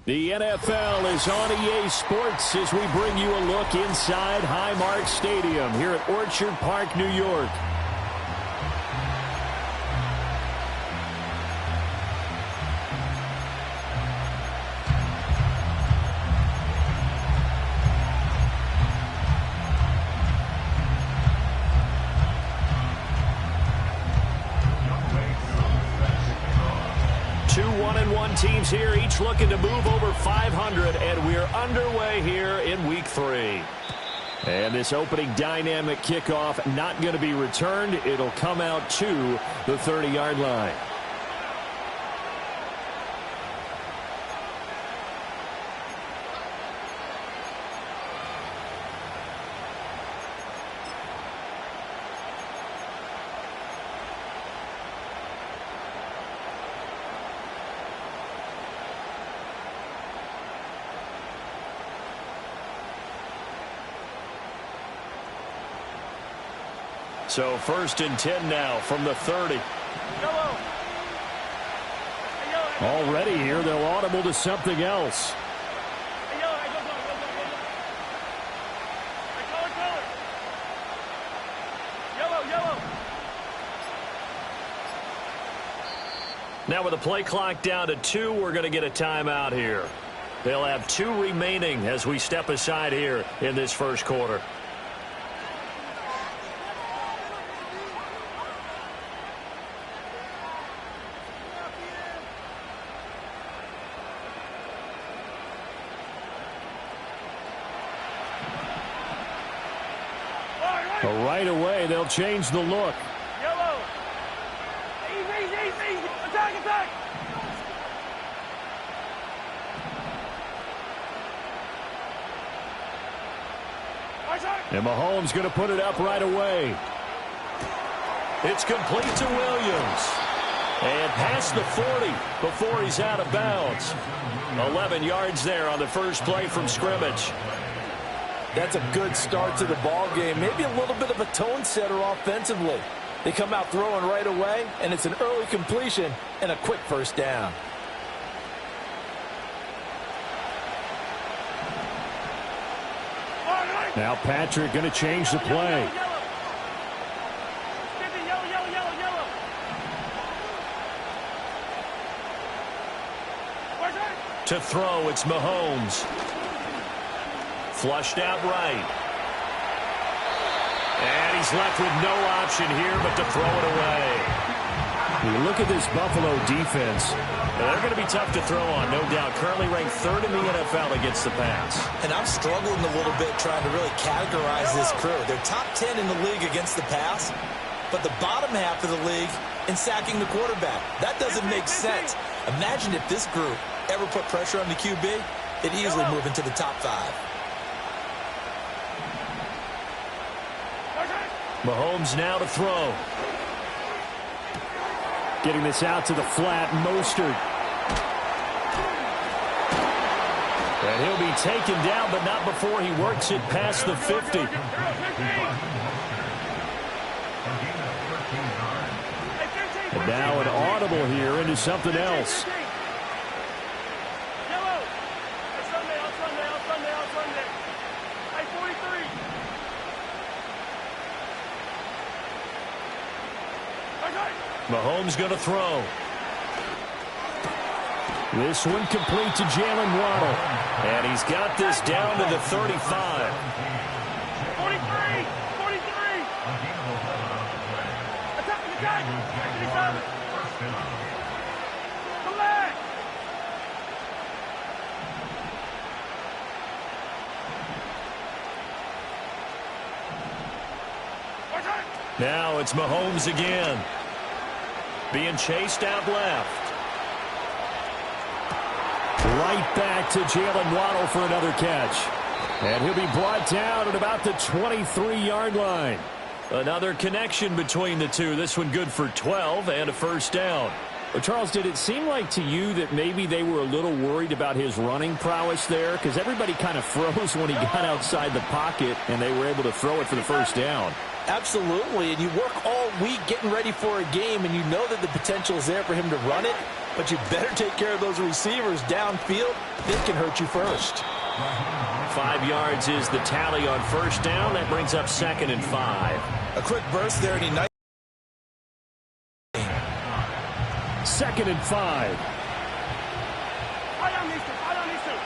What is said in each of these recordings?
The NFL is on EA Sports as we bring you a look inside Highmark Stadium here at Orchard Park, New York. Two 1-1 teams here, each looking to move over 500, and we're underway here in Week 3. And this opening dynamic kickoff not going to be returned. It'll come out to the 30-yard line. So 1st and 10 now from the 30. Already here, they'll audible to something else. Now with the play clock down to 2, we're going to get a timeout here. They'll have 2 remaining as we step aside here in this first quarter. Right away, they'll change the look. Yellow. Easy. Attack. And Mahomes going to put it up right away. It's complete to Williams. And past the 40 before he's out of bounds. 11 yards there on the first play from scrimmage. That's a good start to the ball game. Maybe a little bit of a tone setter offensively. They come out throwing right away, and it's an early completion and a quick first down. Now Patrick going to change the play. To throw, it's Mahomes. Flushed out right. And he's left with no option here but to throw it away. You look at this Buffalo defense. They're going to be tough to throw on, no doubt. Currently ranked 3rd in the NFL against the pass. And I'm struggling a little bit trying to really categorize this crew. They're top 10 in the league against the pass, but the bottom half of the league in sacking the quarterback. That doesn't make sense. Imagine if this group ever put pressure on the QB, it'd easily move into the top 5. Mahomes now to throw. Getting this out to the flat, Mostert. And he'll be taken down, but not before he works it past the 50. And now an audible here into something else. Mahomes going to throw. This one complete to Jalen Waddle. And he's got this down to the 35. 43. Attack. Come back. Now it's Mahomes again. Being chased out left. Right back to Jalen Waddle for another catch. And he'll be brought down at about the 23-yard line. Another connection between the two. This one good for 12 and a first down. Well, Charles, did it seem like to you that maybe they were a little worried about his running prowess there? Because everybody kind of froze when he got outside the pocket, and they were able to throw it for the first down. Absolutely, and you work all week getting ready for a game, and you know that the potential is there for him to run it, but you better take care of those receivers downfield. They can hurt you first. 5 yards is the tally on first down. That brings up 2nd and 5. A quick burst there, and he 2nd and 5. Fire on these two. Fire on these two.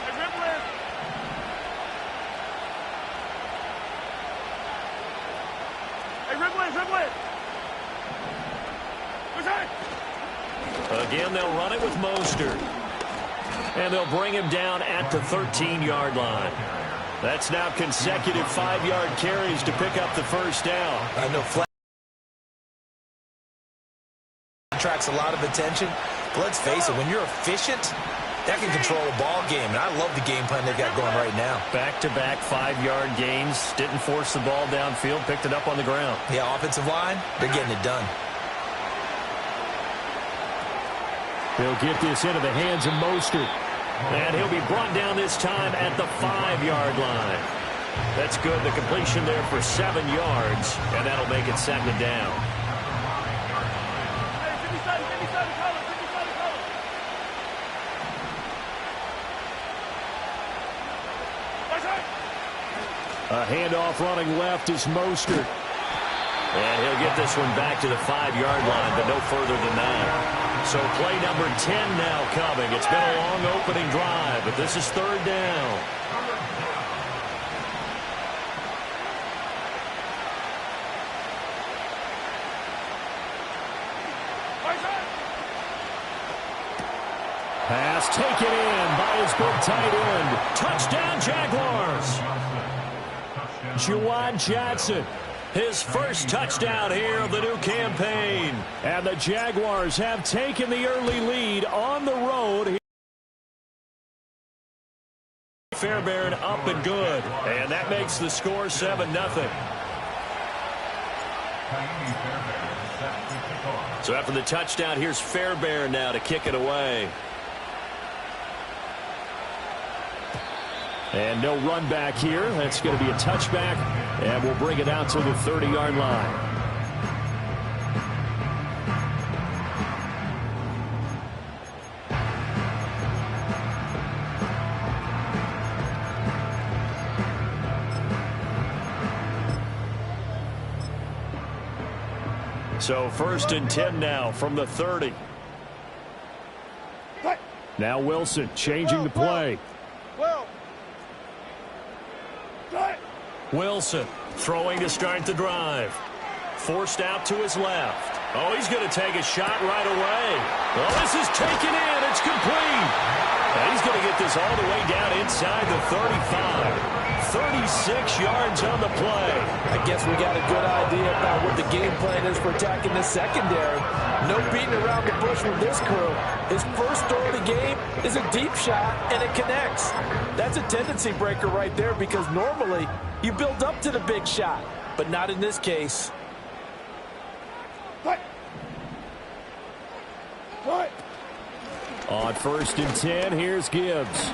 Hey, Ripley. Hey, Ripley. What's that? Again, they'll run it with Mostert. And they'll bring him down at the 13-yard line. That's now consecutive 5-yard carries to pick up the first down. I know flat attracts a lot of attention. But let's face it, when you're efficient, that can control a ball game. And I love the game plan they've got going right now. Back-to-back 5-yard gains. Didn't force the ball downfield. Picked it up on the ground. Yeah, offensive line, they're getting it done. They'll get this into the hands of Mostert. And he'll be brought down this time at the 5-yard line. That's good. The completion there for 7 yards. And that'll make it 2nd down. Hey, 57, color. What's that? A handoff running left is Mostert. And he'll get this one back to the 5-yard line, but no further than that. So play number 10 now coming. It's been a long opening drive, but this is 3rd down. Pass taken in by his big tight end. Touchdown, Jaguars. Juwan Johnson. His first touchdown here of the new campaign. And the Jaguars have taken the early lead on the road. Fairbairn up and good. And that makes the score 7-0. So after the touchdown, here's Fairbairn now to kick it away. And no run back here. That's going to be a touchback. And we'll bring it out to the 30-yard line. So 1st and 10 now from the 30. Now Wilson changing the play. Wilson throwing to start the drive. Forced out to his left. Oh, he's going to take a shot right away. Well, this is taken in. It's complete. And he's going to get this all the way down inside the 35. 36 yards on the play. I guess we got a good idea about what the game plan is for attacking this secondary. No beating around the bush with this crew. His first throw of the game is a deep shot, and it connects. That's a tendency breaker right there because normally you build up to the big shot, but not in this case. On 1st and 10, here's Gibbs.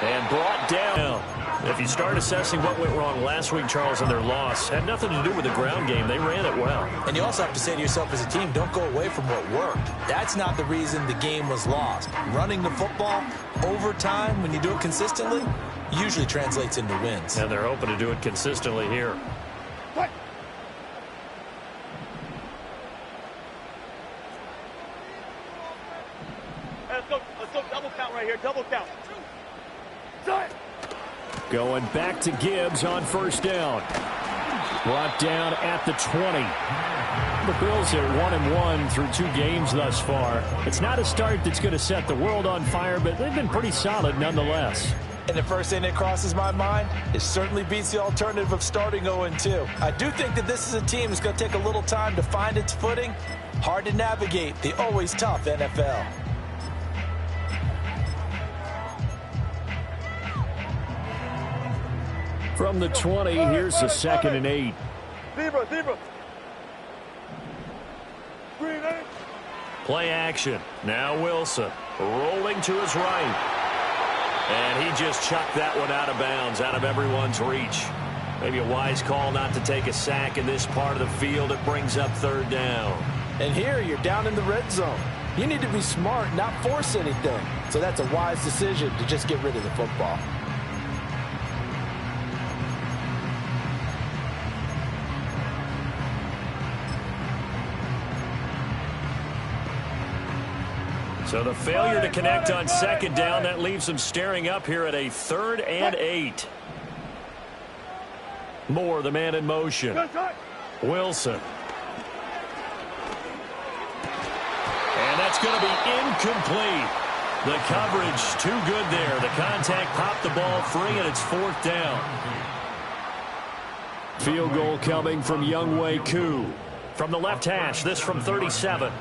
And brought down. If you start assessing what went wrong last week, Charles, in their loss, had nothing to do with the ground game. They ran it well. And you also have to say to yourself as a team, don't go away from what worked. That's not the reason the game was lost. Running the football over time, when you do it consistently, usually translates into wins. And they're hoping to do it consistently here. What? Hey, let's go double count right here. Double count. Going back to Gibbs on 1st down. Brought down at the 20. The Bills are 1-1 through 2 games thus far. It's not a start that's going to set the world on fire, but they've been pretty solid nonetheless. And the first thing that crosses my mind, it certainly beats the alternative of starting 0-2. I do think that this is a team that's going to take a little time to find its footing. Hard to navigate the always tough NFL. From the 20, here's the 2nd and 8. Zebra. Green, eh? Play action. Now Wilson rolling to his right. And he just chucked that one out of bounds, out of everyone's reach. Maybe a wise call not to take a sack in this part of the field. It brings up third down. And here you're down in the red zone. You need to be smart, not force anything. So that's a wise decision to just get rid of the football. So the failure to connect on second down, that leaves them staring up here at a 3rd and 8. Moore, the man in motion. Wilson. And that's going to be incomplete. The coverage too good there. The contact popped the ball free, and it's 4th down. Field goal coming from Younghoe Koo. From the left hash, this from 37.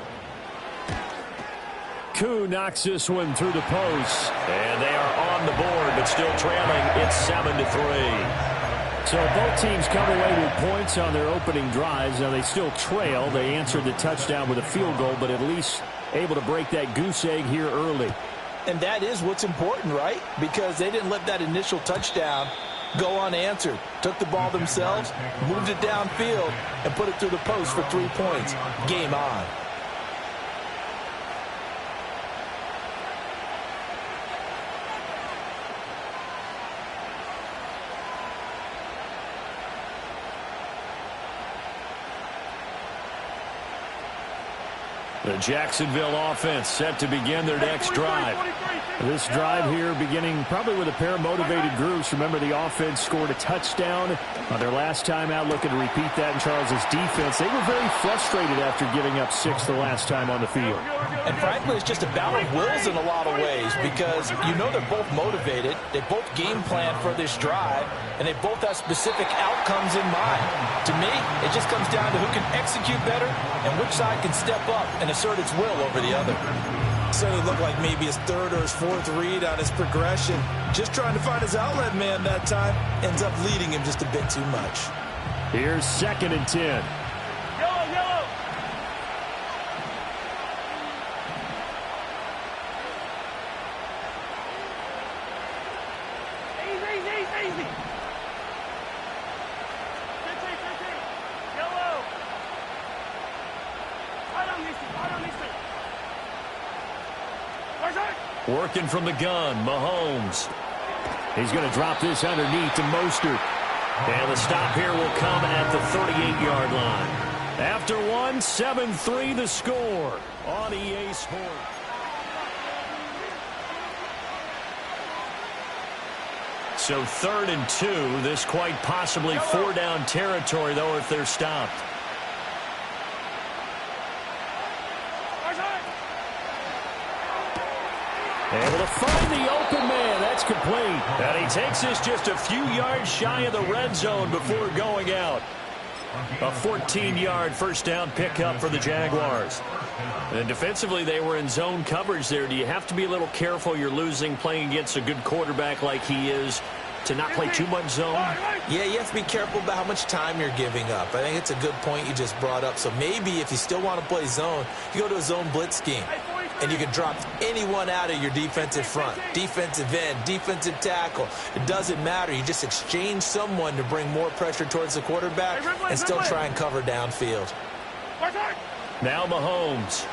Koo knocks this one through the post. And they are on the board, but still trailing. It's 7-3. So both teams come away with points on their opening drives. Now they still trail. They answered the touchdown with a field goal, but at least able to break that goose egg here early. And that is what's important, right? Because they didn't let that initial touchdown go unanswered. Took the ball themselves, moved it downfield, and put it through the post for 3 points. Game on. The Jacksonville offense set to begin their next drive. This drive here beginning probably with a pair of motivated groups. Remember, the offense scored a touchdown on their last time out, looking to repeat that in Charles's defense. They were very frustrated after giving up 6 the last time on the field. And frankly, it's just a battle of wills in a lot of ways because you know they're both motivated. They both game plan for this drive, and they both have specific outcomes in mind. To me, it just comes down to who can execute better and which side can step up and assert its will over the other. Certainly looked like maybe his 3rd or his 4th read on his progression. Just trying to find his outlet man that time. Ends up leading him just a bit too much. Here's 2nd and 10. Yellow. Easy. 15. Yellow. I don't listen. Working from the gun, Mahomes. He's going to drop this underneath to Mostert. And the stop here will come at the 38-yard line. After 7-3 the score on EA Sports. So 3rd and 2. This quite possibly 4-down territory, though, if they're stopped. Able to find the open man. That's complete. And he takes this just a few yards shy of the red zone before going out. A 14-yard first down pickup for the Jaguars. And defensively, they were in zone coverage there. Do you have to be a little careful? You're losing playing against a good quarterback like he is to not play too much zone? Yeah, you have to be careful about how much time you're giving up. I think it's a good point you just brought up. So maybe if you still want to play zone, you go to a zone blitz scheme. And you can drop anyone out of your defensive front. Defensive end, defensive tackle. It doesn't matter. You just exchange someone to bring more pressure towards the quarterback and still try and cover downfield. Now Mahomes.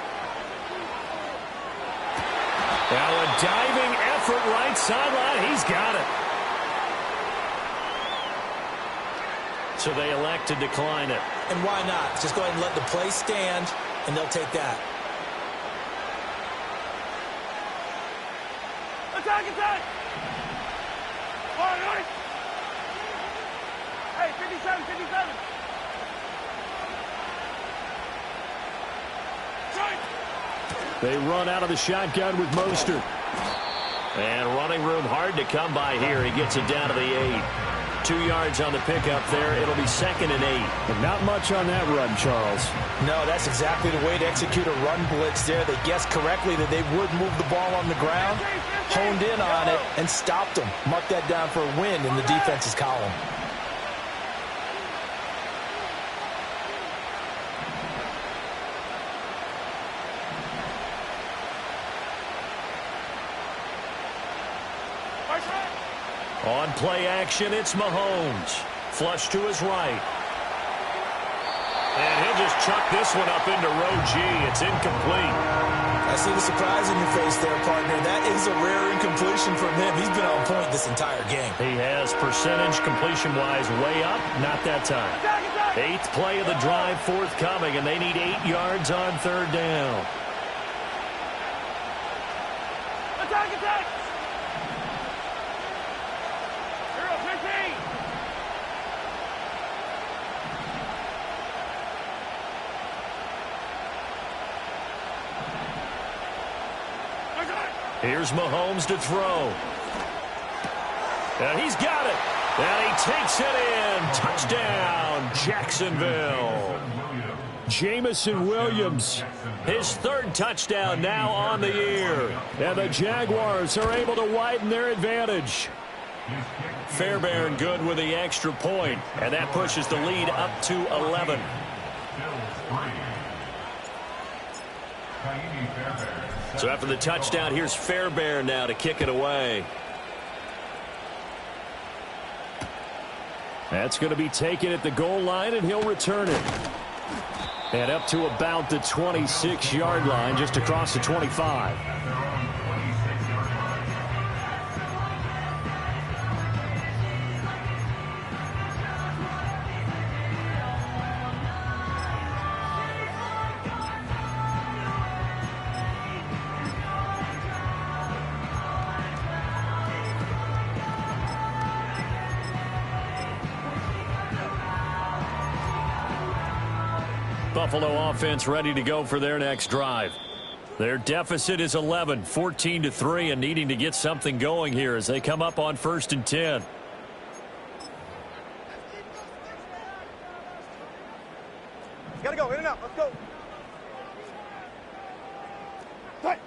Now a diving effort right sideline. He's got it. So they elect to decline it. And why not? Just go ahead and let the play stand, and they'll take that. Attack! All right. Hey, 57. They run out of the shotgun with Mostert. And running room hard to come by here. He gets it down to the 8. 2 yards on the pickup there. It'll be 2nd and 8. And not much on that run, Charles. No, that's exactly the way to execute a run blitz there. They guessed correctly that they would move the ball on the ground, honed in on it, and stopped them. Mark that down for a win in the defense's column. On play action, it's Mahomes. Flush to his right. And he'll just chuck this one up into row G. It's incomplete. I see the surprise in your face there, partner. That is a rare incompletion from him. He's been on point this entire game. He has percentage completion-wise way up. Not that time. 8th play of the drive forthcoming, and they need 8 yards on 3rd down. Attack, attack! Hero 15! Here's Mahomes to throw. And he's got it. And he takes it in. Touchdown, Jacksonville. Jameson Williams, his 3rd touchdown now on the year. And the Jaguars are able to widen their advantage. Fairbairn good with the extra point, and that pushes the lead up to 11. So after the touchdown, here's Fairbairn now to kick it away. That's going to be taken at the goal line, and he'll return it. And up to about the 26-yard line, just across the 25. Buffalo offense ready to go for their next drive. Their deficit is 11, 14-3, and needing to get something going here as they come up on 1st and 10. Gotta go, in and out, let's go. Fight.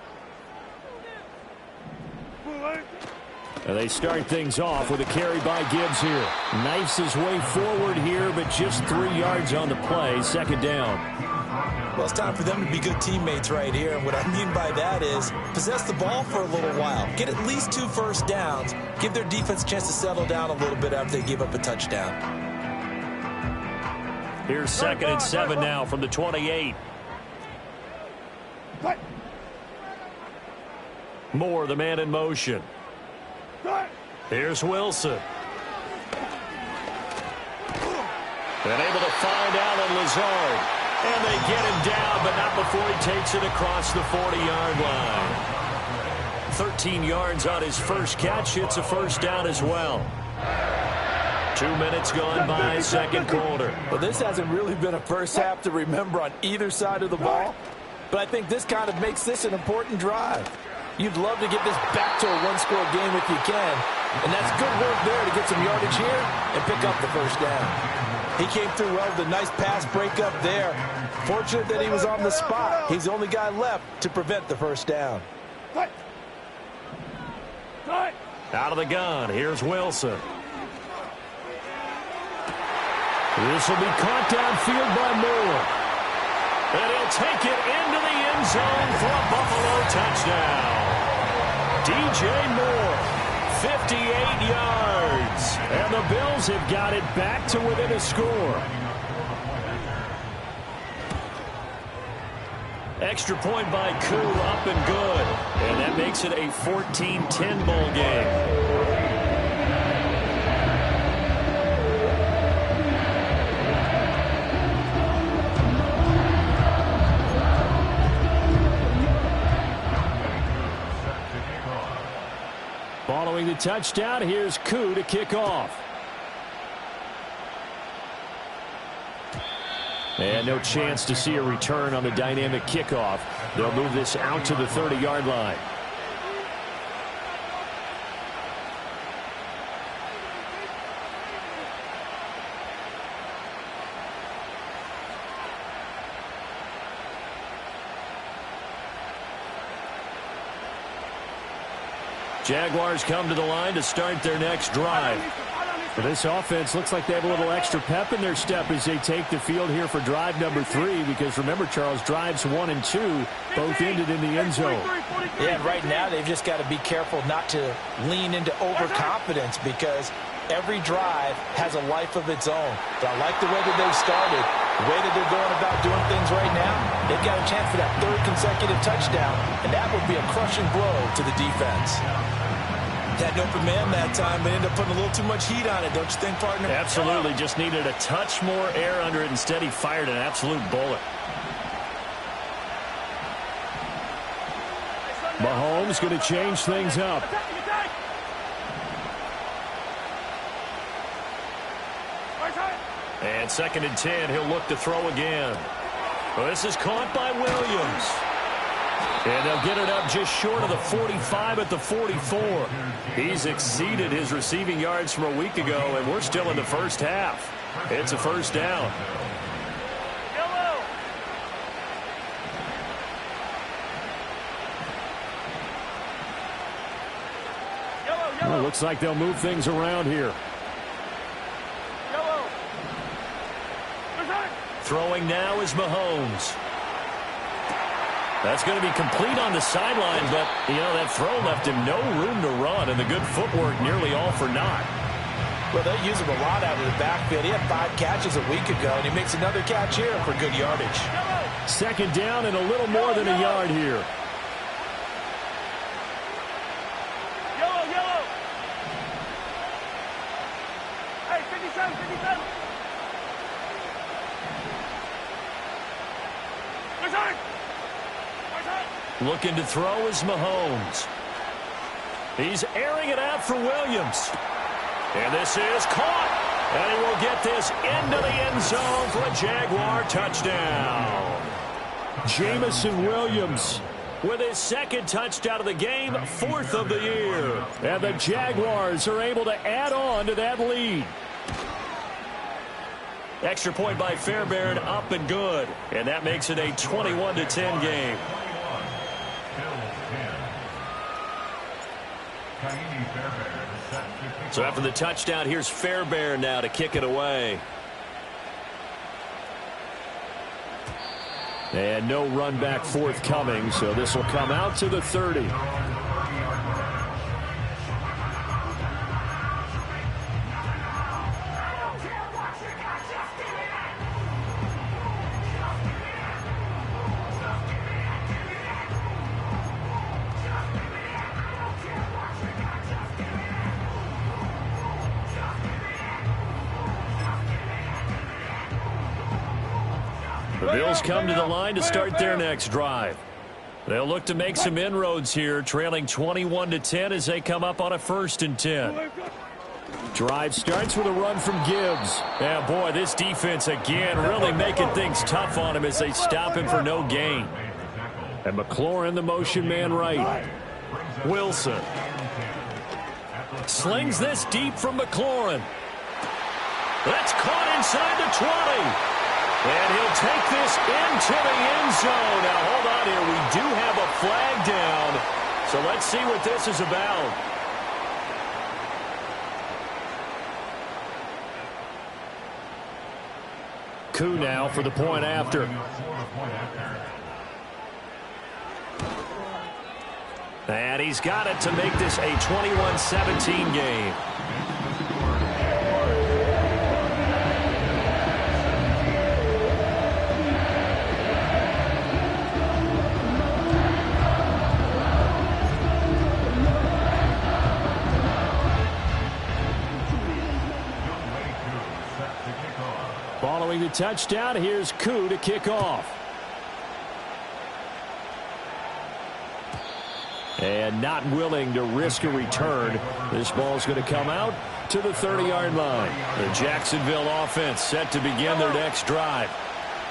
And they start things off with a carry by Gibbs here. Knifes his way forward here, but just 3 yards on the play. 2nd down. Well, it's time for them to be good teammates right here. And what I mean by that is possess the ball for a little while. Get at least 2 first downs. Give their defense a chance to settle down a little bit after they give up a touchdown. Here's 2nd and 7 now from the 28. Moore, the man in motion. Here's Wilson. And able to find Allen Lazard. And they get him down, but not before he takes it across the 40-yard line. 13 yards on his first catch. It's a 1st down as well. 2 minutes gone by, 2nd quarter. Well, this hasn't really been a first half to remember on either side of the ball. But I think this kind of makes this an important drive. You'd love to get this back to a 1-score game if you can. And that's good work there to get some yardage here and pick up the 1st down. He came through well with a nice pass breakup there. Fortunate that he was on the spot. He's the only guy left to prevent the 1st down. Out of the gun, here's Wilson. This will be caught downfield by Moore. And he'll take it into the end zone for a Buffalo touchdown. DJ Moore, 58 yards. And the Bills have got it back to within a score. Extra point by Koo, up and good. And that makes it a 14-10 ball game. Following the touchdown, here's Koo to kick off. And no chance to see a return on the dynamic kickoff. They'll move this out to the 30-yard line. Jaguars come to the line to start their next drive. Well, this offense looks like they have a little extra pep in their step as they take the field here for drive number 3, because remember, Charles, drives 1 and 2 both ended in the end zone. Yeah, and right now they've just got to be careful not to lean into overconfidence, because every drive has a life of its own. But I like the way that they've started, the way that they're going about doing things right now. They've got a chance for that 3rd consecutive touchdown, and that would be a crushing blow to the defense. Had an open man that time, but ended up putting a little too much heat on it, don't you think, partner? Absolutely. Just needed a touch more air under it. Instead, he fired an absolute bullet. Mahomes going to change things up. And 2nd and 10, he'll look to throw again. Well, this is caught by Williams. And they'll get it up just short of the 45 at the 44. He's exceeded his receiving yards from a week ago, and we're still in the first half. It's a first down. Well, looks like they'll move things around here. Throwing now is Mahomes. That's going to be complete on the sideline, but, you know, that throw left him no room to run, and the good footwork nearly all for naught. Well, they use him a lot out of the backfield. He had 5 catches a week ago, and he makes another catch here for good yardage. 2nd down and a little more than a yard here. Yellow. Hey, 57. Looking to throw is Mahomes. He's airing it out for Williams. And this is caught. And he will get this into the end zone for a Jaguar touchdown. Jamison Williams with his 2nd touchdown of the game, 4th of the year. And the Jaguars are able to add on to that lead. Extra point by Fairbairn, up and good. And that makes it a 21-10 game. So after the touchdown, here's Fairbairn now to kick it away. And no run back forthcoming, so this will come out to the 30. The Bills come to the line to start their next drive. They'll look to make some inroads here, trailing 21-10 as they come up on a 1st and 10. Drive starts with a run from Gibbs. Yeah, boy, this defense again really making things tough on him as they stop him for no gain. And McLaurin, the motion man right. Wilson slings this deep from McLaurin. That's caught inside the 20. And he'll take this into the end zone. Now, hold on here. We do have a flag down. So let's see what this is about. Koo now for the point after. And he's got it to make this a 21-17 game. Following the touchdown, here's Koo to kick off. And not willing to risk a return. This ball's going to come out to the 30-yard line. The Jacksonville offense set to begin their next drive.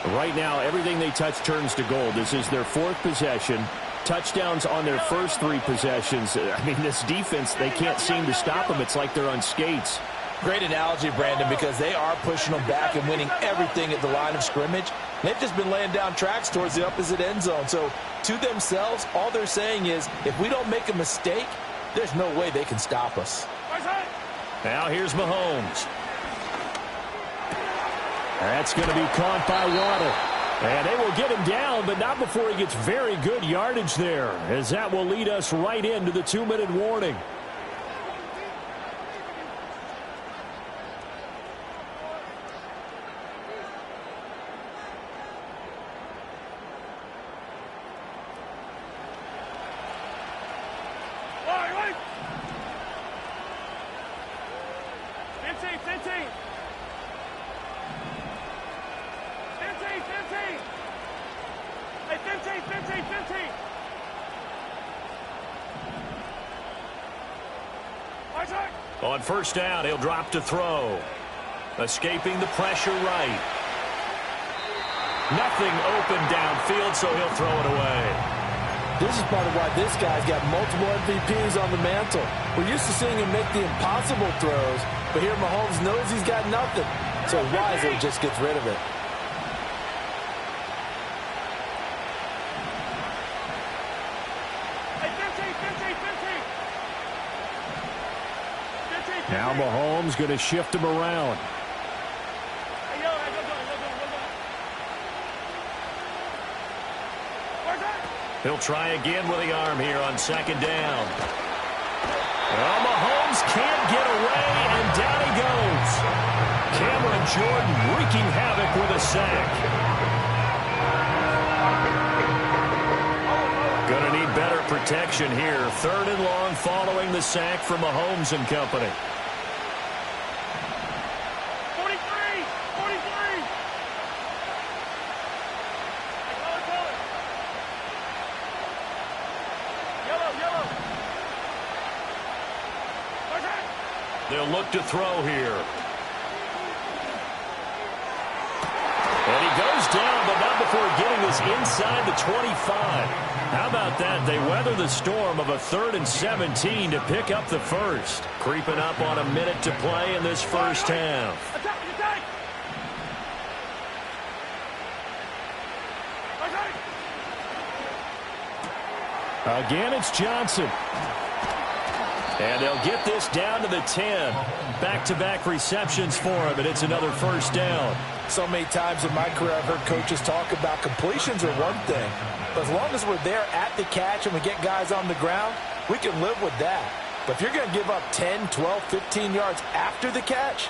Right now, everything they touch turns to gold. This is their 4th possession. Touchdowns on their first 3 possessions. I mean, this defense, they can't seem to stop them. It's like they're on skates. Great analogy, Brandon, because they are pushing them back and winning everything at the line of scrimmage. They've just been laying down tracks towards the opposite end zone. So to themselves, all they're saying is, if we don't make a mistake, there's no way they can stop us. Now here's Mahomes. That's going to be caught by Waddle. And they will get him down, but not before he gets very good yardage there, as that will lead us right into the 2-minute warning. On first down, he'll drop to throw. Escaping the pressure right. Nothing open downfield, so he'll throw it away. This is part of why this guy's got multiple MVPs on the mantle. We're used to seeing him make the impossible throws, but here Mahomes knows he's got nothing, so wisely just gets rid of it. Now Mahomes going to shift him around. He'll try again with the arm here on second down. Well, Mahomes can't get away, and down he goes. Cameron Jordan wreaking havoc with a sack. Going to need better protection here. 3rd and long following the sack from Mahomes and company. 43! Yellow! They'll look to throw here. And he goes down, but not before getting this inside the 25. How about that? They weather the storm of a 3rd and 17 to pick up the first. Creeping up on a minute to play in this first half. Attack! Again, it's Johnson. And they'll get this down to the 10. Back-to-back receptions for him, and it's another first down. So many times in my career I've heard coaches talk about completions are one thing. But as long as we're there at the catch and we get guys on the ground, we can live with that. But if you're going to give up 10, 12, 15 yards after the catch,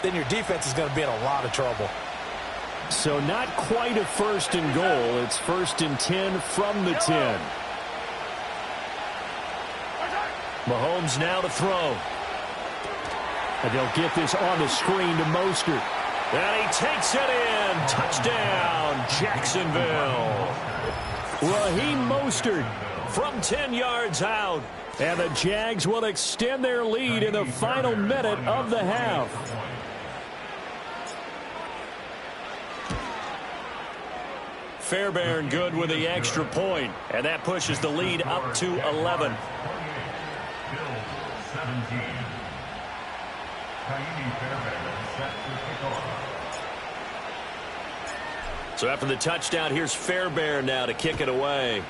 then your defense is going to be in a lot of trouble. So not quite a 1st and goal. It's 1st and 10 from the 10. Mahomes now to throw. And they'll get this on the screen to Mostert. And he takes it in. Touchdown, Jacksonville. Raheem Mostert from 10 yards out. And the Jags will extend their lead in the final minute of the half. Fairbairn good with the extra point. And that pushes the lead up to 11. So after the touchdown, here's Fairbairn now to kick it away.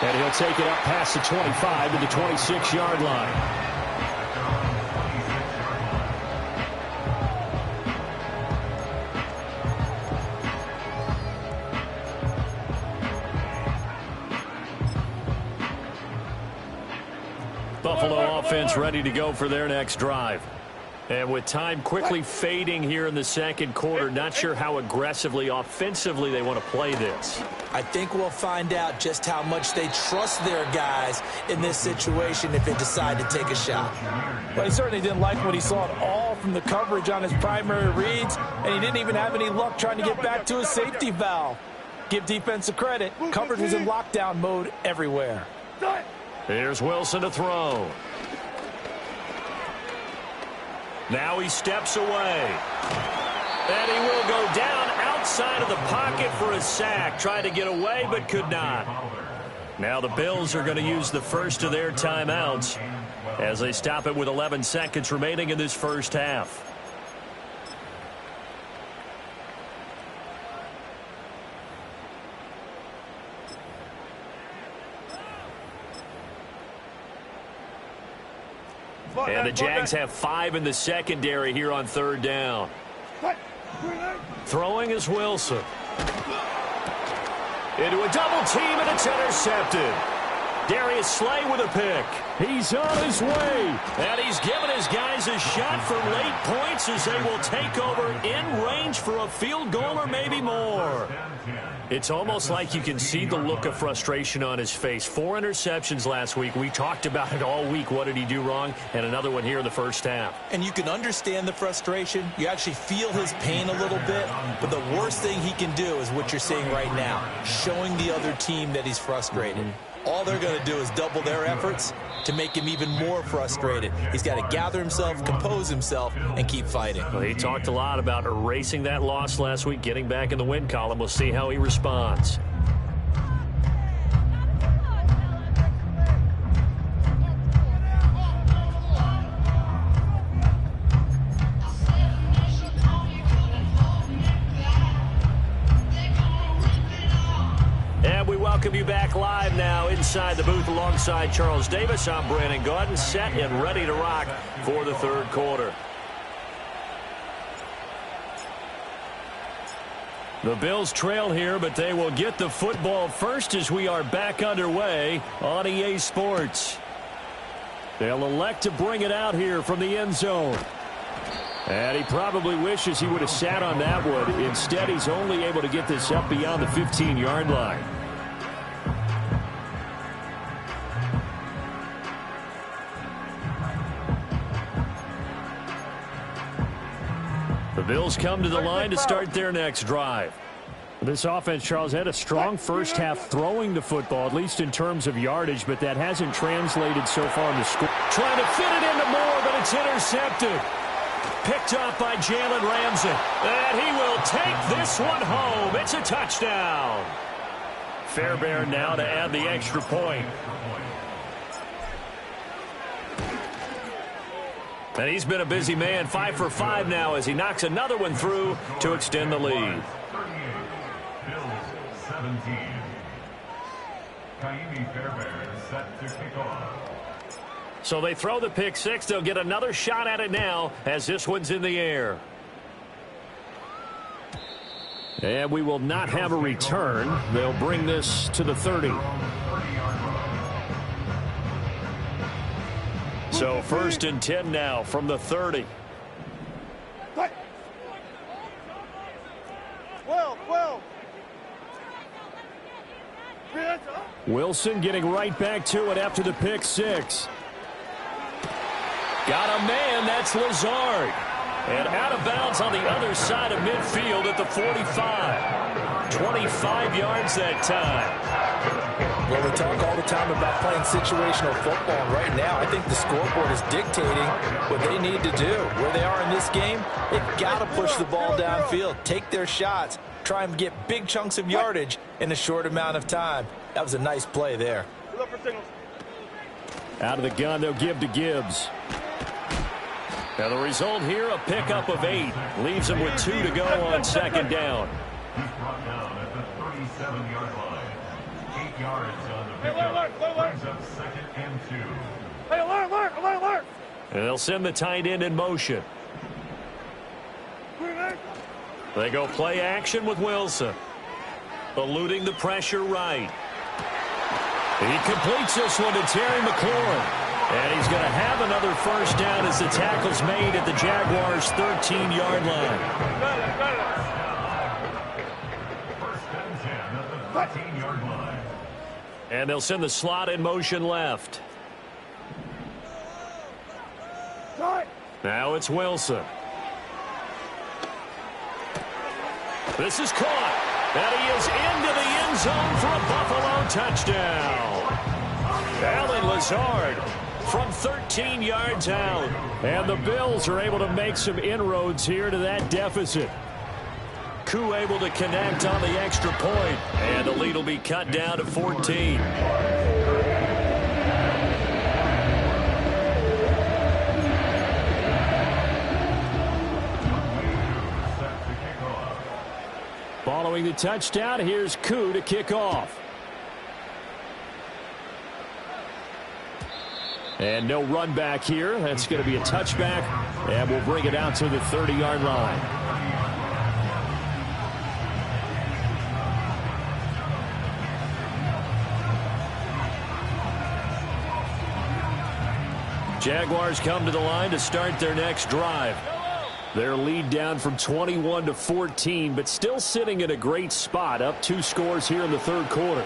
And he'll take it up past the 25 to the 26-yard line. Buffalo offense ready to go for their next drive. And with time quickly fading here in the second quarter, not sure how aggressively, offensively they want to play this. I think we'll find out just how much they trust their guys in this situation if they decide to take a shot. But he certainly didn't like what he saw at all from the coverage on his primary reads, and he didn't even have any luck trying to get back to his safety valve. Give defense a credit. Coverage was in lockdown mode everywhere. Here's Wilson to throw. Now he steps away. And he will go down outside of the pocket for a sack. Tried to get away, but could not. Now the Bills are going to use the first of their timeouts as they stop it with 11 seconds remaining in this first half. And the Jags have 5 in the secondary here on 3rd down. Throwing is Wilson. Into a double team, and it's intercepted. Darius Slay with a pick. He's on his way. And he's given his guys a shot for late points as they will take over in range for a field goal or maybe more. It's almost like you can see the look of frustration on his face. 4 interceptions last week. We talked about it all week. What did he do wrong? And another one here in the first half. And you can understand the frustration. You actually feel his pain a little bit. But the worst thing he can do is what you're seeing right now, showing the other team that he's frustrated. All they're going to do is double their efforts to make him even more frustrated. He's got to gather himself, compose himself, and keep fighting. Well, he talked a lot about erasing that loss last week, getting back in the win column. We'll see how he responds. Welcome you back live now inside the booth alongside Charles Davis. I'm Brandon Gaudin, set and ready to rock for the 3rd quarter. The Bills trail here, but they will get the football first as we are back underway on EA Sports. They'll elect to bring it out here from the end zone. And he probably wishes he would have sat on that one. Instead, he's only able to get this up beyond the 15-yard line. The Bills come to the line to start their next drive. This offense, Charles, had a strong first half throwing the football, at least in terms of yardage, but that hasn't translated so far in the score. Trying to fit it into Moore, but it's intercepted. Picked up by Jalen Ramsey. And he will take this one home. It's a touchdown. Fairbairn now to add the extra point. And he's been a busy man, 5 for 5 now as he knocks another one through to extend the lead. Bills 17. Kaimi Fairbairn set to kick off. So they throw the pick 6. They'll get another shot at it now as this one's in the air. And we will not have a return. They'll bring this to the 30. So 1st and 10 now from the 30. Wilson getting right back to it after the pick 6. Got a man, that's Lazard. And out of bounds on the other side of midfield at the 45. 25 yards that time. Well, we talk all the time about playing situational football, and right now I think the scoreboard is dictating what they need to do. Where they are in this game, they've got to push the ball downfield, take their shots, try and get big chunks of yardage in a short amount of time. That was a nice play there. Out of the gun, they'll give to Gibbs. Now the result here, a pickup of 8. Leaves him with 2 to go on 2nd down. He's brought down at the 37-yard line. 8 yards on the pickup. Brings up 2nd and 2. Hey, alert! And they'll send the tight end in motion. They go play action with Wilson. Eluding the pressure right. He completes this one to Terry McLaurin. And he's going to have another first down as the tackle's made at the Jaguars' 13-yard line. First and 10 at the 13-yard line. And they'll send the slot in motion left. Now it's Wilson. This is caught. And he is into the end zone for a Buffalo touchdown. Allen Lazard from 13 yards out. And the Bills are able to make some inroads here to that deficit. Koo able to connect on the extra point. And the lead will be cut down to 14. Following the touchdown, here's Koo to kick off. And no run back here. That's going to be a touchback, and we'll bring it out to the 30-yard line. Jaguars come to the line to start their next drive. Their lead down from 21 to 14, but still sitting in a great spot, up 2 scores here in the third quarter.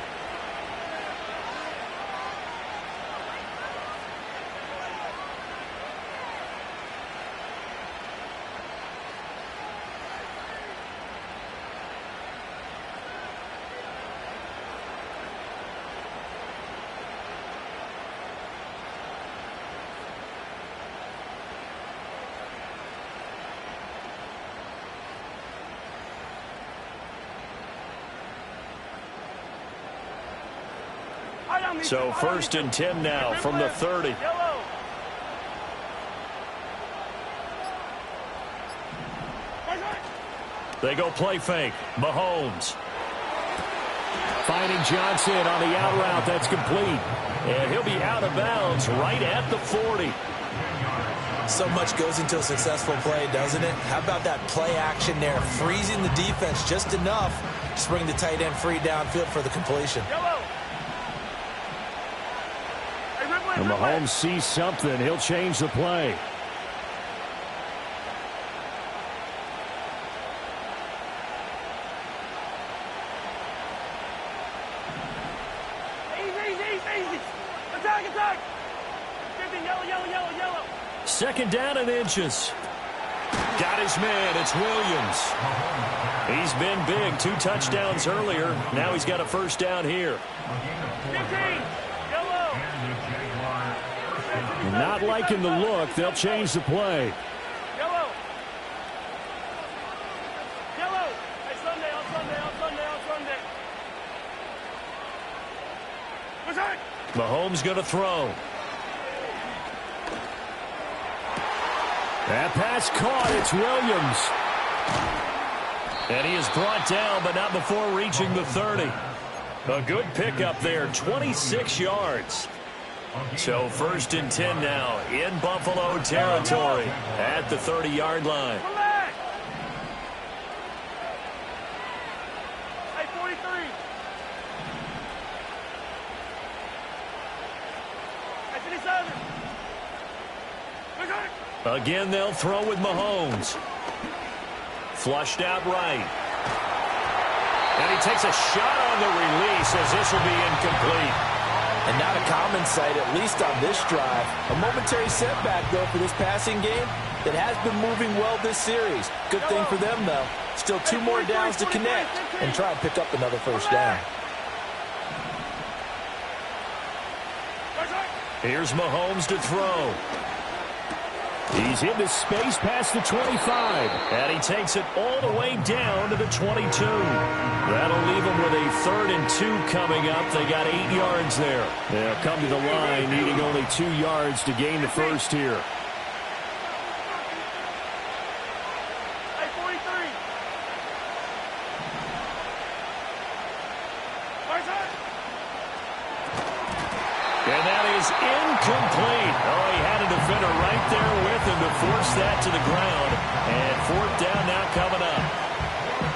So 1st and 10 now from the 30. They go play fake. Mahomes. Finding Johnson on the out route. That's complete. And he'll be out of bounds right at the 40. So much goes into a successful play, doesn't it? How about that play action there? Freezing the defense just enough to bring the tight end free downfield for the completion. And Mahomes sees something. He'll change the play. Easy. Attack. 50, yellow. 2nd down and inches. Got his man. It's Williams. He's been big. 2 touchdowns earlier. Now he's got a 1st down here. 15. Not liking the look. They'll change the play. Yellow. Hey, Sunday. What's that? Mahomes going to throw. That pass caught. It's Williams. And he is brought down, but not before reaching the 30. A good pickup there, 26 yards. So 1st and 10 now in Buffalo territory at the 30-yard line. Hey, 43. Hey, 57. Again, they'll throw with Mahomes. Flushed out right. And he takes a shot on the release as this will be incomplete. And not a common sight, at least on this drive. A momentary setback, though, for this passing game that has been moving well this series. Good thing for them, though. Still 2 more downs to connect and try and pick up another 1st down. Here's Mahomes to throw. He's into space past the 25. And he takes it all the way down to the 22. That'll leave him with a 3rd and 2 coming up. They got 8 yards there. They'll come to the line needing only 2 yards to gain the 1st here. Hey, 43. And that is incomplete. Oh, he had a defender right there with him to force that to the ground. And 4th down now coming up.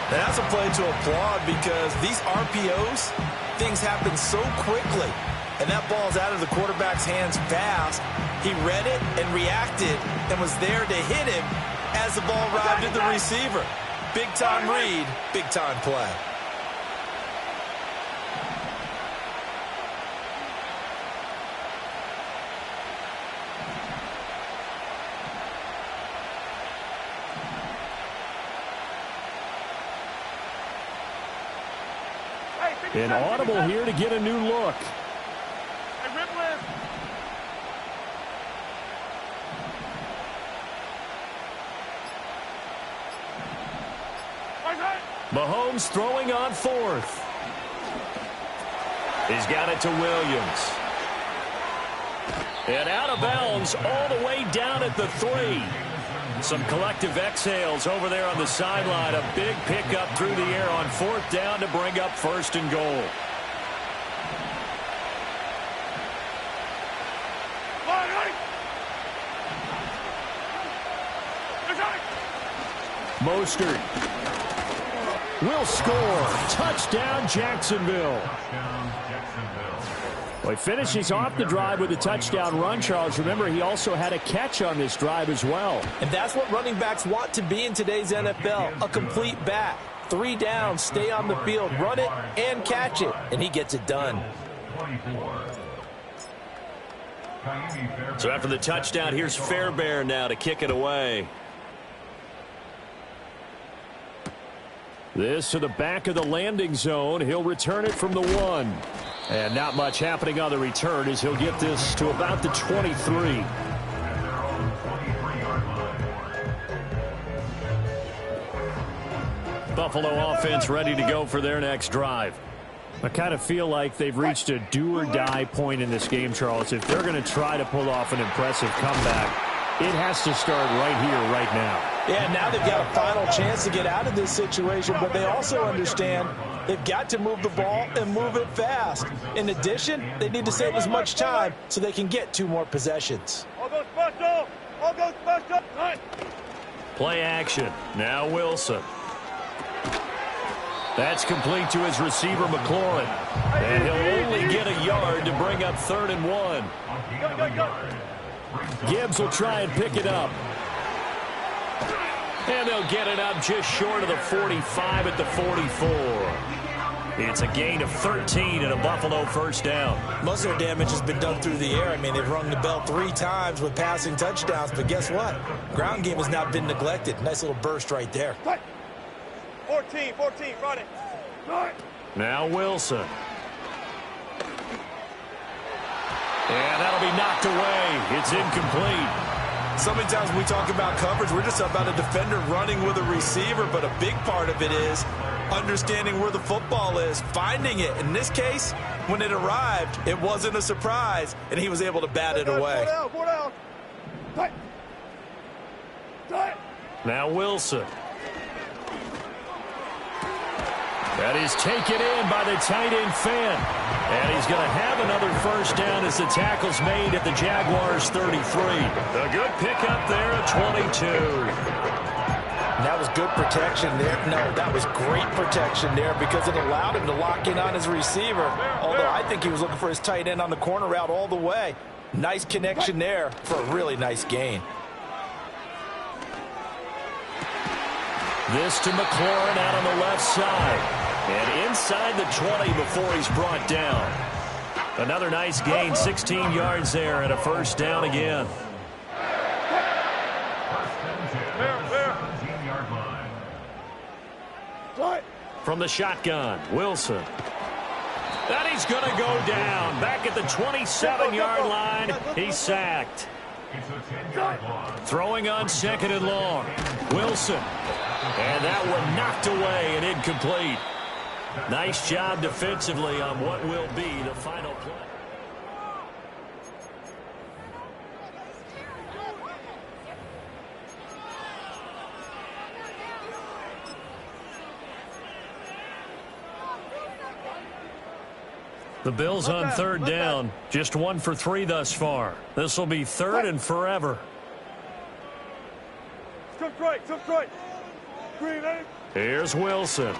And that's a play to applaud because these RPOs, things happen so quickly. And that ball's out of the quarterback's hands fast. He read it and reacted and was there to hit him as the ball arrived at the receiver. Big-time read, big-time play. An audible here to get a new look. Hey, rip lift. Mahomes throwing on 4th. He's got it to Williams. And out of bounds all the way down at the 3. Some collective exhales over there on the sideline. A big pickup through the air on 4th down to bring up 1st and goal. Mostert will score. Touchdown, Jacksonville. Well, he finishes off the drive with a touchdown run, Charles. Remember, he also had a catch on this drive as well. And that's what running backs want to be in today's NFL, a complete back. 3 downs, stay on the field, run it, and catch it. And he gets it done. So after the touchdown, here's Fairbairn now to kick it away. This to the back of the landing zone. He'll return it from the 1. And not much happening on the return as he'll get this to about the 23. Buffalo offense ready to go for their next drive. I kind of feel like they've reached a do-or-die point in this game, Charles. If they're going to try to pull off an impressive comeback, it has to start right here, right now. Yeah, now they've got a final chance to get out of this situation, but they also understand they've got to move the ball and move it fast. In addition, they need to save as much time so they can get 2 more possessions. All goes special! All goes special! Nice. Play action. Now Wilson. That's complete to his receiver, McLaurin. And he'll only get a yard to bring up 3rd and 1. Gibbs will try and pick it up. And they'll get it up just short of the 45 at the 44. It's a gain of 13 and a Buffalo first down. Most of their damage has been done through the air. I mean, they've rung the bell 3 times with passing touchdowns, but guess what? Ground game has not been neglected. Nice little burst right there. 14, run it. Now Wilson. And that'll be knocked away. It's incomplete. So many times when we talk about coverage, we're just about a defender running with a receiver, but a big part of it is understanding where the football is, finding it. In this case, when it arrived, it wasn't a surprise, and he was able to bat it away. Now Wilson. That is taken in by the tight end Fant. And he's going to have another first down as the tackle's made at the Jaguars' 33. A good pickup there at 22. That was good protection there. No, that was great protection there because it allowed him to lock in on his receiver. Although I think he was looking for his tight end on the corner route all the way. Nice connection there for a really nice gain. This to McLaurin out on the left side. And inside the 20 before he's brought down. Another nice gain, 16 yards there, and a first down again. From the shotgun, Wilson. And he's going to go down. Back at the 27-yard line, he's sacked. Throwing on 2nd and long. Wilson. And that one knocked away and incomplete. Nice job defensively on what will be the final play. The Bills on 3rd down. Just 1 for 3 thus far. This will be 3rd and forever. Come straight. Green, eh? Here's Wilson.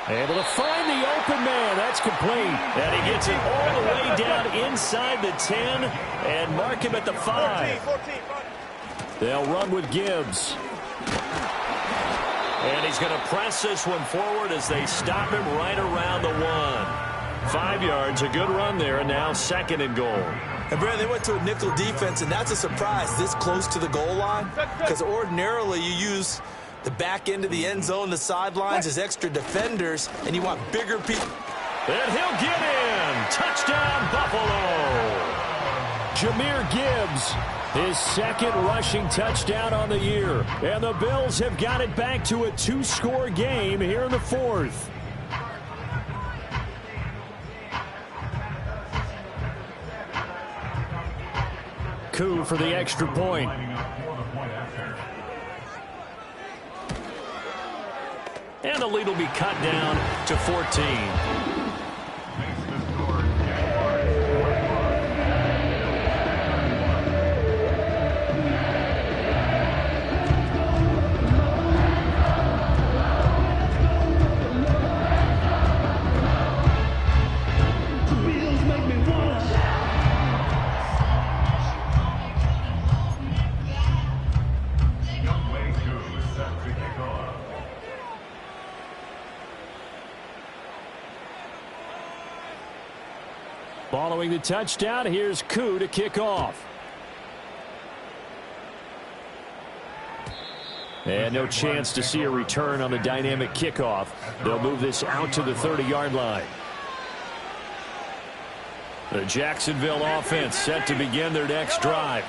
Able to find the open man. That's complete. And he gets it all the way down inside the 10 and mark him at the 5. 14, They'll run with Gibbs. And he's going to press this one forward as they stop him right around the 1. 5 yards, a good run there, and now 2nd and goal. And, Brad, they went to a nickel defense, and that's a surprise this close to the goal line because ordinarily you use the back end of the end zone, the sidelines as extra defenders, and you want bigger people. And he'll get in. Touchdown, Buffalo. Jahmyr Gibbs, his 2nd rushing touchdown on the year. And the Bills have got it back to a 2-score game here in the 4th. Coup for the extra point. And the lead will be cut down to 14. Following the touchdown, here's Koo to kick off. And no chance to see a return on the dynamic kickoff. They'll move this out to the 30-yard line. The Jacksonville offense set to begin their next drive.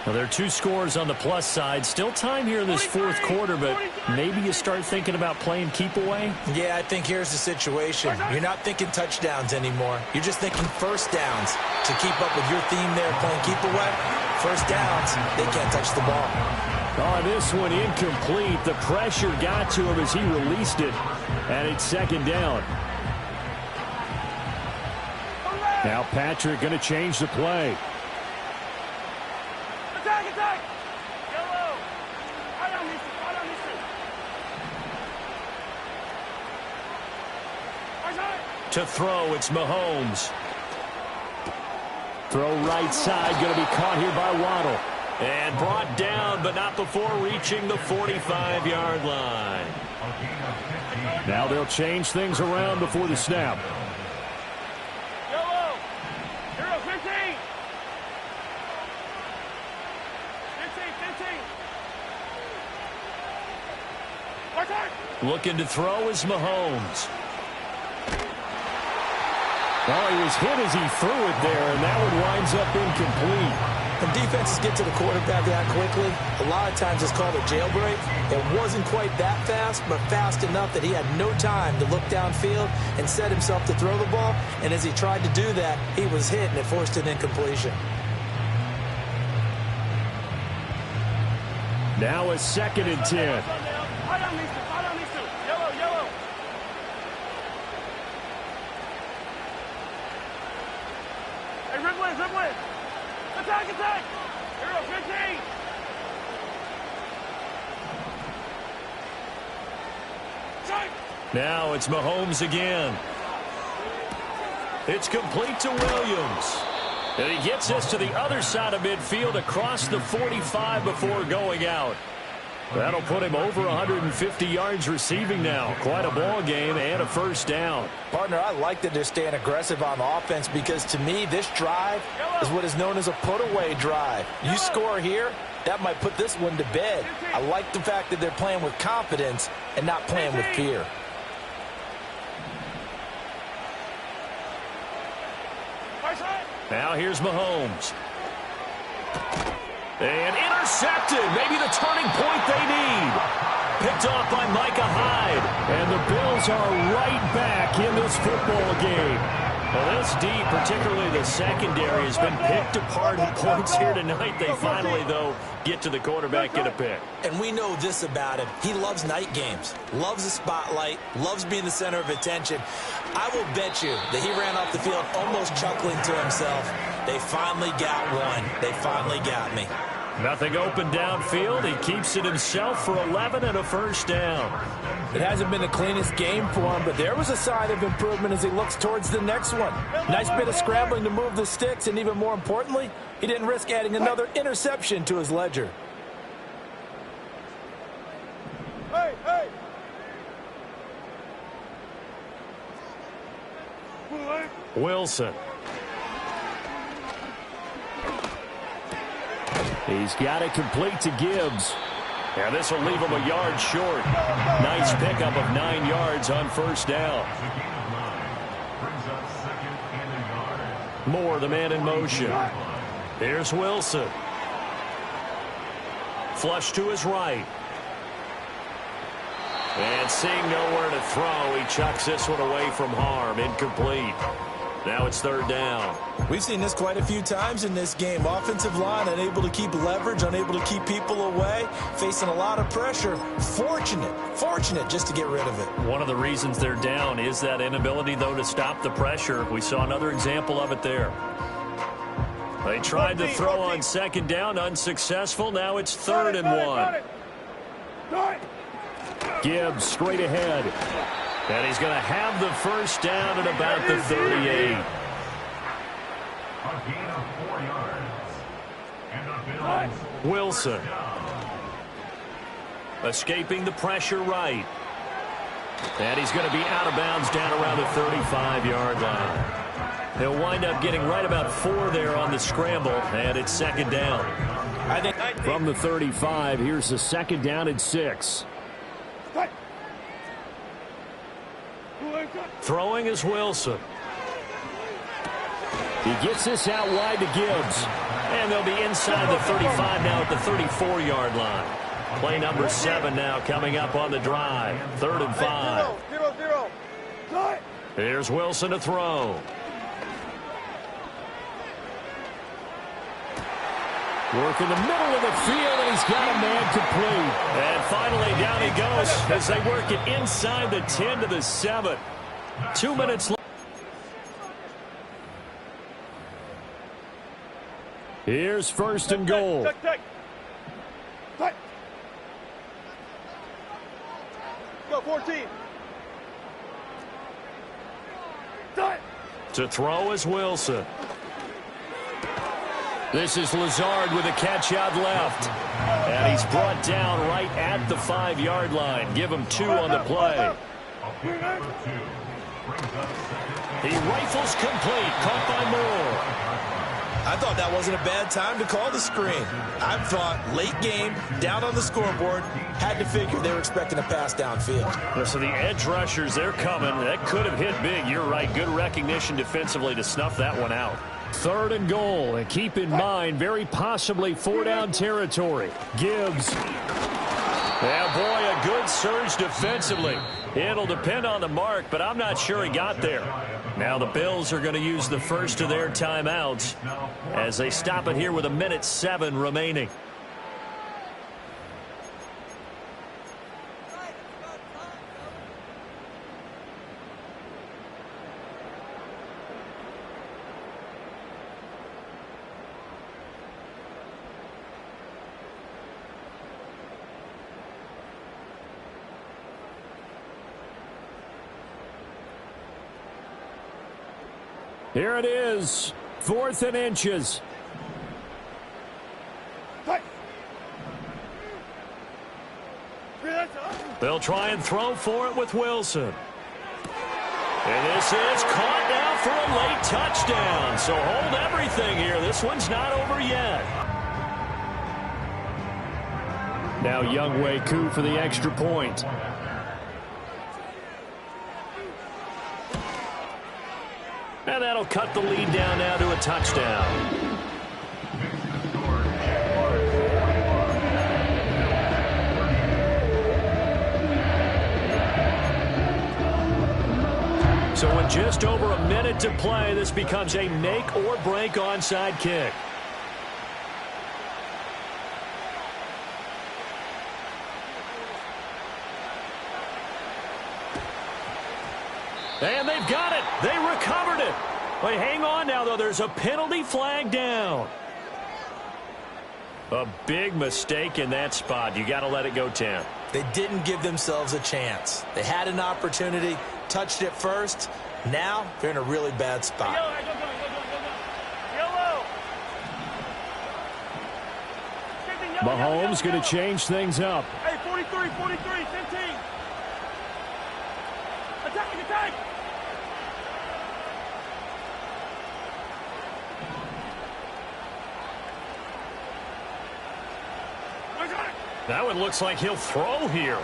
Well, there are 2 scores on the plus side. Still time here in this fourth quarter, but maybe you start thinking about playing keep away? Yeah, I think here's the situation. You're not thinking touchdowns anymore. You're just thinking first downs. To keep up with your theme there, playing keep away, first downs, they can't touch the ball. Oh, this one incomplete. The pressure got to him as he released it, and it's second down. Now Patrick going to change the play. Attack, attack! Yellow! I don't miss it. To throw, it's Mahomes. Throw right side, going to be caught here by Waddle. And brought down, but not before reaching the 45-yard line. Now they'll change things around before the snap. Yellow! 15! 15! Looking to throw is Mahomes. Well, he was hit as he threw it there, and that one winds up incomplete. When defenses get to the quarterback that quickly, a lot of times it's called a jailbreak. It wasn't quite that fast, but fast enough that he had no time to look downfield and set himself to throw the ball. And as he tried to do that, he was hit, and it forced an incompletion. Now a 2nd and 10. Yellow, yellow! Hey, Ripley! Attack, attack! 15! Now it's Mahomes again. It's complete to Williams. And he gets us to the other side of midfield across the 45 before going out. That'll put him over 150 yards receiving now. Quite a ball game and a first down. Partner, I like that they're staying aggressive on offense because to me, this drive is what is known as a put-away drive. You score here, that might put this one to bed. I like the fact that they're playing with confidence and not playing with fear. Now here's Mahomes. And intercepted. Maybe the turning point they need. Picked off by Micah Hyde. And the Bills are right back in this football game. Well, this D, particularly the secondary, has been picked apart in points here tonight. They finally, though, get to the quarterback, get a pick. And we know this about him. He loves night games, loves the spotlight, loves being the center of attention. I will bet you that he ran off the field almost chuckling to himself. They finally got one. They finally got me. Nothing open downfield. He keeps it himself for 11 and a first down. It hasn't been the cleanest game for him, but there was a sign of improvement as he looks towards the next one. Nice bit of scrambling to move the sticks, and even more importantly, he didn't risk adding another interception to his ledger. Hey, hey! Wilson. He's got it complete to Gibbs. And this will leave him a yard short. Nice pickup of 9 yards on first down. Moore, the man in motion. Here's Wilson. Flush to his right. And seeing nowhere to throw, he chucks this one away from harm. Incomplete. Now it's third down. We've seen this quite a few times in this game. Offensive line unable to keep leverage, unable to keep people away, facing a lot of pressure. Fortunate just to get rid of it. One of the reasons they're down is that inability, though, to stop the pressure. We saw another example of it there. They tried to throw on second down, unsuccessful. Now it's third and 1. Gibbs straight ahead. And he's going to have the first down at about the 38. A gain of 4 yards. And the Bills. Wilson. Escaping the pressure right. And he's going to be out of bounds down around the 35-yard line. He'll wind up getting right about 4 there on the scramble, and it's second down. From the 35, here's the second down and 6. Throwing is Wilson. He gets this out wide to Gibbs. And they'll be inside the 35 now at the 34-yard line. Play number 7 now coming up on the drive. 3rd and 5. Here's Wilson to throw. Work in the middle of the field, and he's got a man complete. And finally, down he goes as they work it inside the 10 to the 7. 2 minutes left. Here's 1st and goal. Go, 14. To throw is Wilson. This is Lazard with a catch out left. And he's brought down right at the 5-yard line. Give him 2 on the play. He rifles complete. Caught by Moore. I thought that wasn't a bad time to call the screen. I thought late game, down on the scoreboard, had to figure they were expecting a pass downfield. So the edge rushers, they're coming. That could have hit big. You're right. Good recognition defensively to snuff that one out. 3rd and goal. And keep in mind, very possibly 4-down territory. Gibbs. Yeah, boy, a good surge defensively. It'll depend on the mark, but I'm not sure he got there. Now the Bills are going to use the first of their timeouts as they stop it here with 1:07 remaining. Here it is, 4th and inches. They'll try and throw for it with Wilson. And this is caught now for a late touchdown. So hold everything here. This one's not over yet. Now Younghoe Koo for the extra point. And that'll cut the lead down now to a touchdown. So with just over a minute to play, this becomes a make or break onside kick. And they've got it. They recovered it. But hang on now, though. There's a penalty flag down. A big mistake in that spot. You got to let it go 10. They didn't give themselves a chance. They had an opportunity, touched it first. Now they're in a really bad spot. Mahomes going to change things up. Hey, 43, 15. Attack! That one looks like he'll throw here.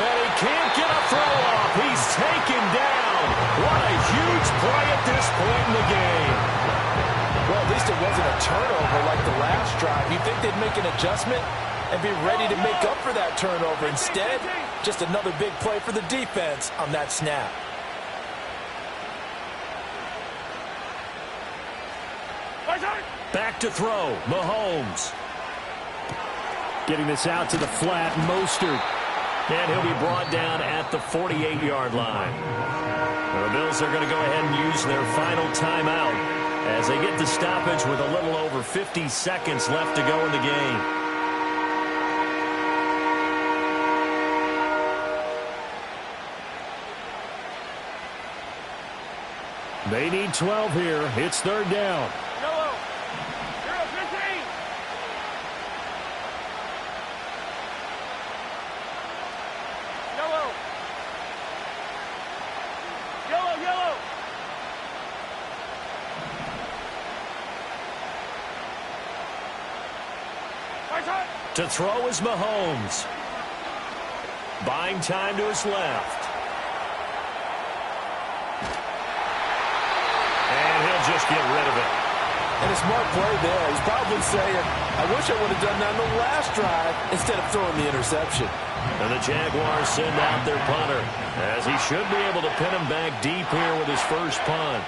And he can't get a throw off. He's taken down. What a huge play at this point in the game. Well, at least it wasn't a turnover like the last drive. You'd think they'd make an adjustment and be ready to make up for that turnover. Instead, just another big play for the defense on that snap. Back to throw, Mahomes. Getting this out to the flat, Mostert. And he'll be brought down at the 48-yard line. The Bills are going to go ahead and use their final timeout as they get the stoppage with a little over 50 seconds left to go in the game. They need 12 here. It's 3rd down. To throw is Mahomes. Buying time to his left. And he'll just get rid of it. And a smart play there. He's probably saying, I wish I would have done that on the last drive instead of throwing the interception. And the Jaguars send out their punter, as he should be able to pin him back deep here with his first punt.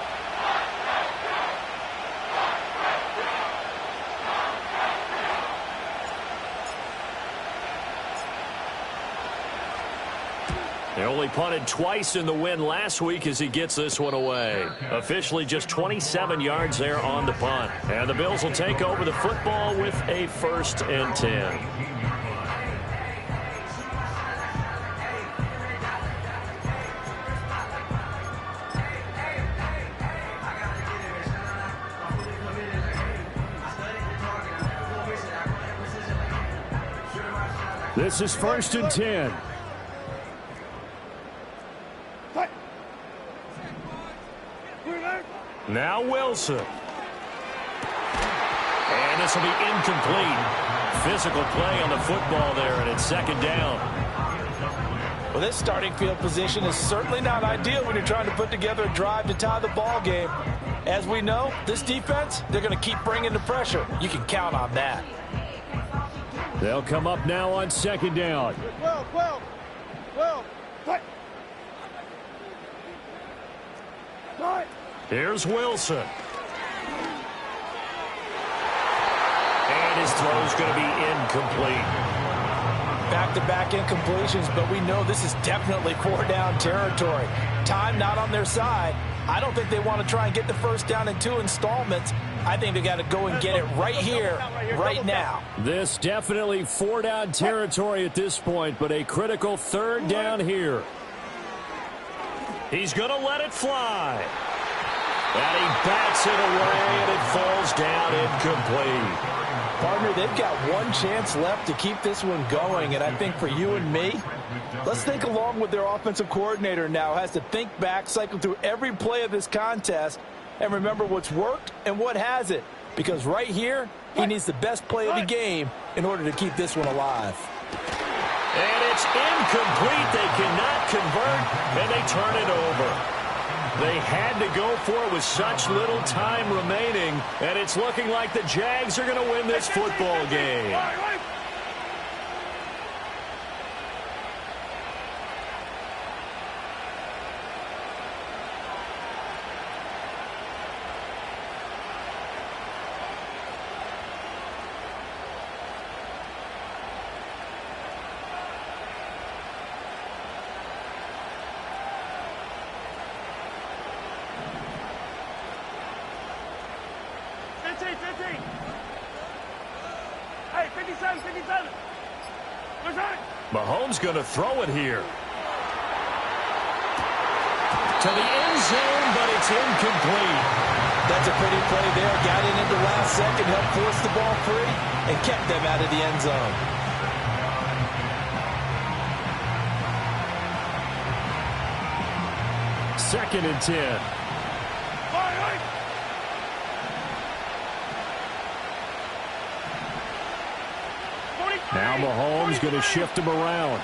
They only punted twice in the win last week as he gets this one away. Officially just 27 yards there on the punt. And the Bills will take over the football with a 1st and 10. This is 1st and 10. Now Wilson. And this will be incomplete. Physical play on the football there, and it's 2nd down. Well, this starting field position is certainly not ideal when you're trying to put together a drive to tie the ball game. As we know, this defense, they're going to keep bringing the pressure. You can count on that. They'll come up now on 2nd down. Here's Wilson. And his throw's going to be incomplete. Back-to-back incompletions, but we know this is definitely 4-down territory. Time not on their side. I don't think they want to try and get the 1st down in 2 installments. I think they got to go and get it right here, right now. This definitely 4-down territory at this point, but a critical 3rd down here. He's going to let it fly. And he bats it away, and it falls down incomplete. Partner, they've got one chance left to keep this one going, and I think for you and me, let's think along with their offensive coordinator now. Has to think back, cycle through every play of this contest, and remember what's worked and what hasn't. Because right here, he needs the best play of the game in order to keep this one alive. And it's incomplete. They cannot convert, and they turn it over. They had to go for it with such little time remaining, and it's looking like the Jags are going to win this football game. Hey, 57, 57. Mahomes going to throw it here. To the end zone, but it's incomplete. That's a pretty play there. Got in at the last second, helped force the ball free, and kept them out of the end zone. Second and 10. Now Mahomes going to shift him around.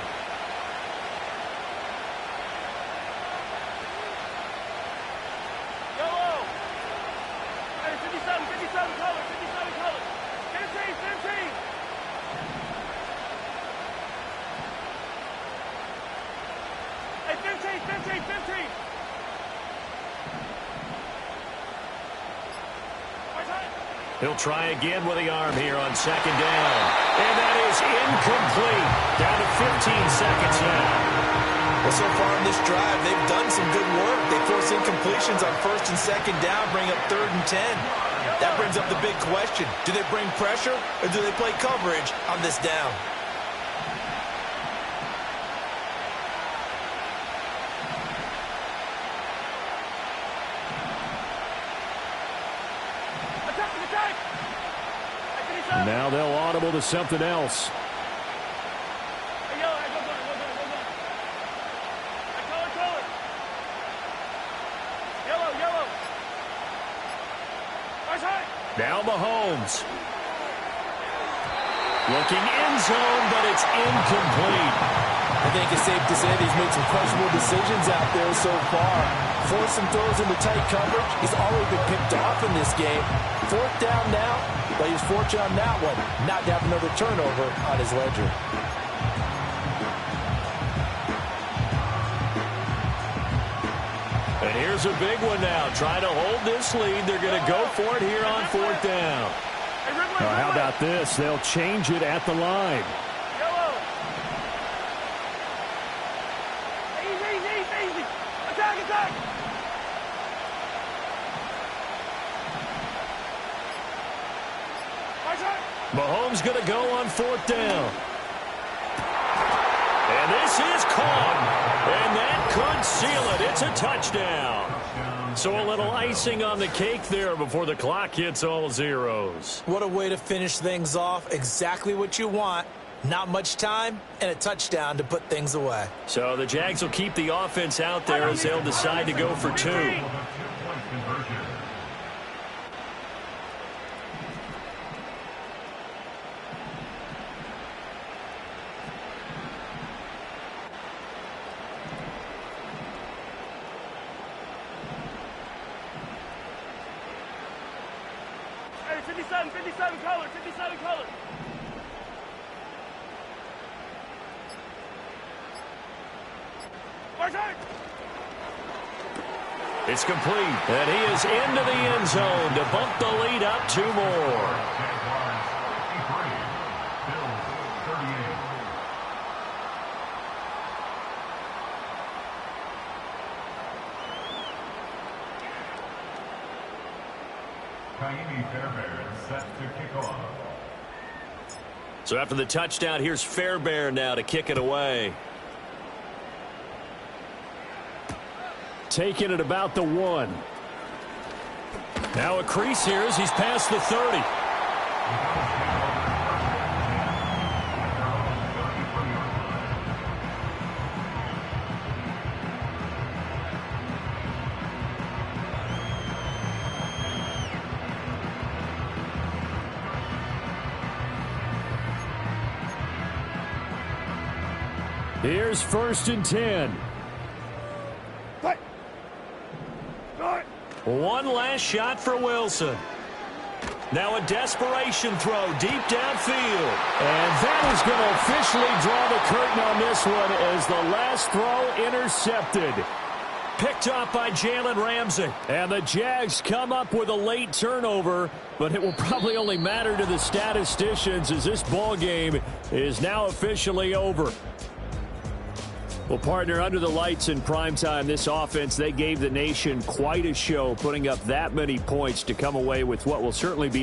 Hey, 57, 57 colors, 57 colors. 15, 15. Hey, 15, 15, 15. He'll try again with the arm here on 2nd down. And that is incomplete. Down to 15 seconds now. Well, so far in this drive, they've done some good work. They force incompletions on 1st and 2nd down, bring up 3rd and 10. That brings up the big question. Do they bring pressure, or do they play coverage on this down? Now they'll audible to something else. Hey, yellow, hey, go. Hey, color. Yellow. Now Mahomes. Looking end zone, but it's incomplete. I think it's safe to say that he's made some questionable decisions out there so far. Forced some throws into tight coverage. He's already been picked off in this game. 4th down now, but he's fortunate on that one, not to have another turnover on his ledger. And here's a big one now. Trying to hold this lead. They're going to go for it here on 4th down. How about this? They'll change it at the line. Easy. Attack. Mahomes going to go on 4th down. And this is caught. And that could seal it. It's a touchdown. So a little icing on the cake there before the clock hits all zeros. What a way to finish things off. Exactly what you want. Not much time and a touchdown to put things away. So the Jags will keep the offense out there as they'll decide to go for 2. Hey, 57 color. It's complete, and he is into the end zone to bump the lead up 2 more. Set to kick off. So after the touchdown, here's Fairbairn now to kick it away. Taking it about the 1. Now a crease here as he's past the 30. Here's 1st and 10. One last shot for Wilson. Now a desperation throw deep downfield. And that is going to officially draw the curtain on this one as the last throw intercepted. Picked up by Jalen Ramsey. And the Jags come up with a late turnover, but it will probably only matter to the statisticians as this ball game is now officially over. Well, partner, under the lights in primetime, this offense, they gave the nation quite a show, putting up that many points to come away with what will certainly be